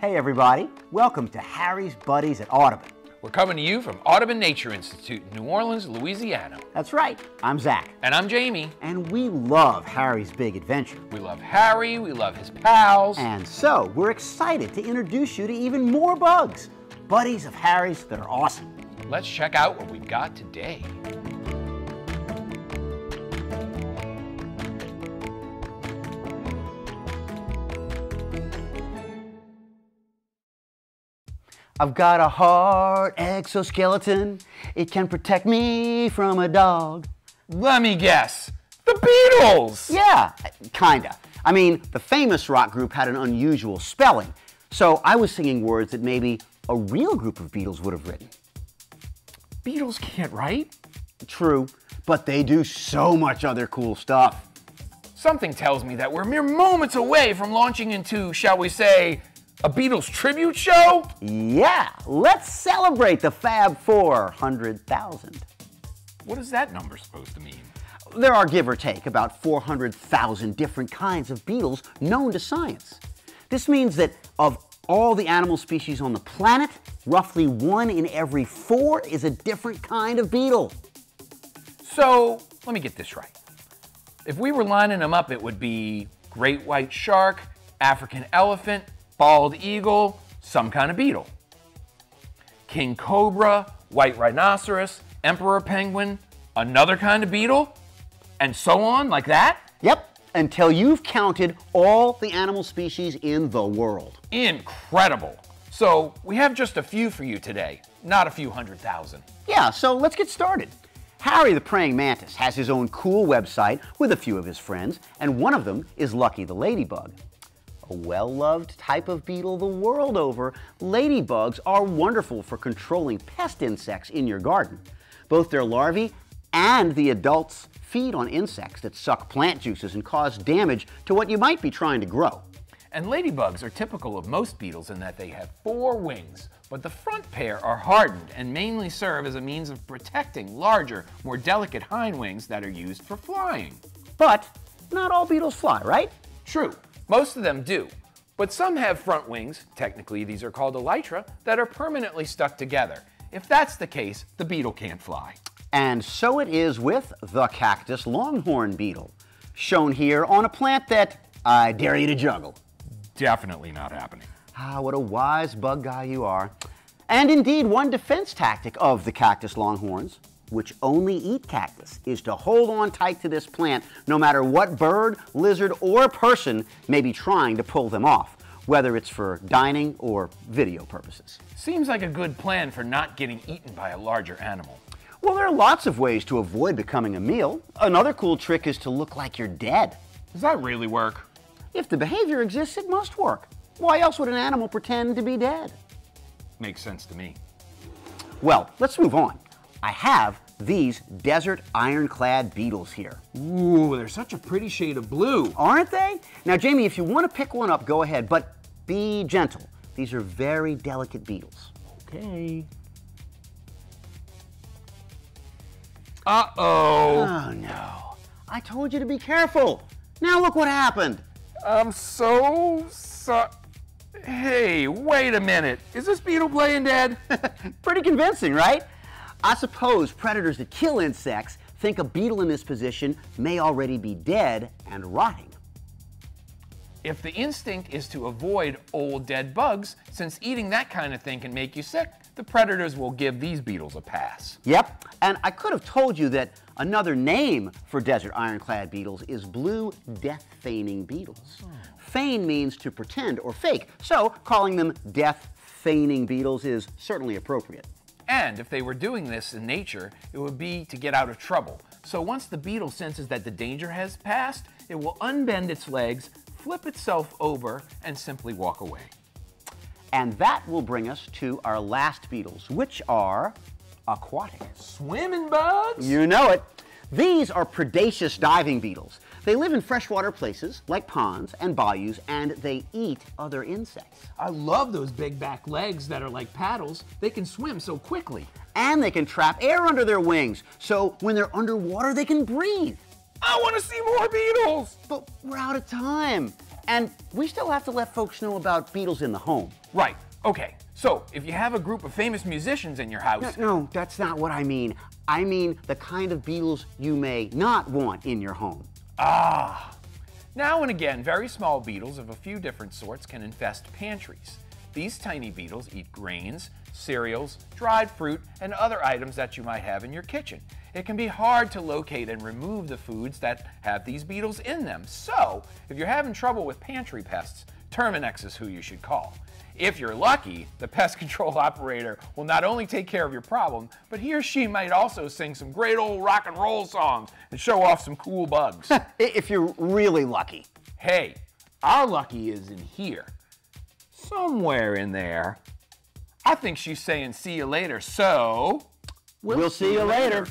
Hey everybody, welcome to Harry's Buddies at Audubon. We're coming to you from Audubon Nature Institute in New Orleans, Louisiana. That's right, I'm Zach. And I'm Jamie. And we love Harry's Big Adventure. We love Harry, we love his pals. And so, we're excited to introduce you to even more bugs. Buddies of Harry's that are awesome. Let's check out what we've got today. I've got a hard exoskeleton. It can protect me from a dog. Let me guess. The Beatles! Yeah, kinda. I mean, the famous rock group had an unusual spelling, so I was singing words that maybe a real group of Beatles would have written. Beatles can't write? True, but they do so much other cool stuff. Something tells me that we're mere moments away from launching into, shall we say, a Beatles tribute show? Yeah, let's celebrate the Fab 400,000. What is that number supposed to mean? There are, give or take, about 400,000 different kinds of beetles known to science. This means that of all the animal species on the planet, roughly 1 in every 4 is a different kind of beetle. So, let me get this right. If we were lining them up, it would be great white shark, African elephant, bald eagle, some kind of beetle. King cobra, white rhinoceros, emperor penguin, another kind of beetle, and so on, like that? Yep, until you've counted all the animal species in the world. Incredible. So, we have just a few for you today, not a few 100,000. Yeah, so let's get started. Harry the praying mantis has his own cool website with a few of his friends, and one of them is Lucky the ladybug. A well-loved type of beetle the world over, ladybugs are wonderful for controlling pest insects in your garden. Both their larvae and the adults feed on insects that suck plant juices and cause damage to what you might be trying to grow. And ladybugs are typical of most beetles in that they have 4 wings, but the front pair are hardened and mainly serve as a means of protecting larger, more delicate hind wings that are used for flying. But not all beetles fly, right? True. Most of them do, but some have front wings, technically these are called elytra, that are permanently stuck together. If that's the case, the beetle can't fly. And so it is with the cactus longhorn beetle, shown here on a plant that I dare you to juggle. Definitely not happening. Ah, what a wise bug guy you are. And indeed, one defense tactic of the cactus longhorns, which only eat cactus, is to hold on tight to this plant no matter what bird, lizard, or person may be trying to pull them off, whether it's for dining or video purposes. Seems like a good plan for not getting eaten by a larger animal. Well, there are lots of ways to avoid becoming a meal. Another cool trick is to look like you're dead. Does that really work? If the behavior exists, it must work. Why else would an animal pretend to be dead? Makes sense to me. Well, let's move on. I have these desert ironclad beetles here. Ooh, they're such a pretty shade of blue. Aren't they? Now, Jamie, if you want to pick one up, go ahead, but be gentle. These are very delicate beetles. Okay. Uh-oh. Oh, no. I told you to be careful. Now look what happened. I'm so Hey, wait a minute. Is this beetle playing dead? Pretty convincing, right? I suppose predators that kill insects think a beetle in this position may already be dead and rotting. If the instinct is to avoid old dead bugs, since eating that kind of thing can make you sick, the predators will give these beetles a pass. Yep, and I could have told you that another name for desert ironclad beetles is blue death-feigning beetles. Feign means to pretend or fake, so calling them death-feigning beetles is certainly appropriate. And if they were doing this in nature, it would be to get out of trouble. So once the beetle senses that the danger has passed, it will unbend its legs, flip itself over, and simply walk away. And that will bring us to our last beetles, which are aquatic. Swimming bugs? You know it. These are predaceous diving beetles. They live in freshwater places like ponds and bayous, and they eat other insects. I love those big back legs that are like paddles. They can swim so quickly. And they can trap air under their wings, so when they're underwater, they can breathe. I want to see more beetles! But we're out of time. And we still have to let folks know about Beetles in the home. Right. Okay. So, if you have a group of famous musicians in your house... No, that's not what I mean. I mean the kind of Beetles you may not want in your home. Ah. Now and again, very small beetles of a few different sorts can infest pantries. These tiny beetles eat grains, cereals, dried fruit, and other items that you might have in your kitchen. It can be hard to locate and remove the foods that have these beetles in them. So, if you're having trouble with pantry pests, Terminix is who you should call. If you're lucky, the pest control operator will not only take care of your problem, but he or she might also sing some great old rock and roll songs and show off some cool bugs. If you're really lucky. Hey, our lucky is in here. Somewhere in there. I think she's saying see you later, so... We'll see you later.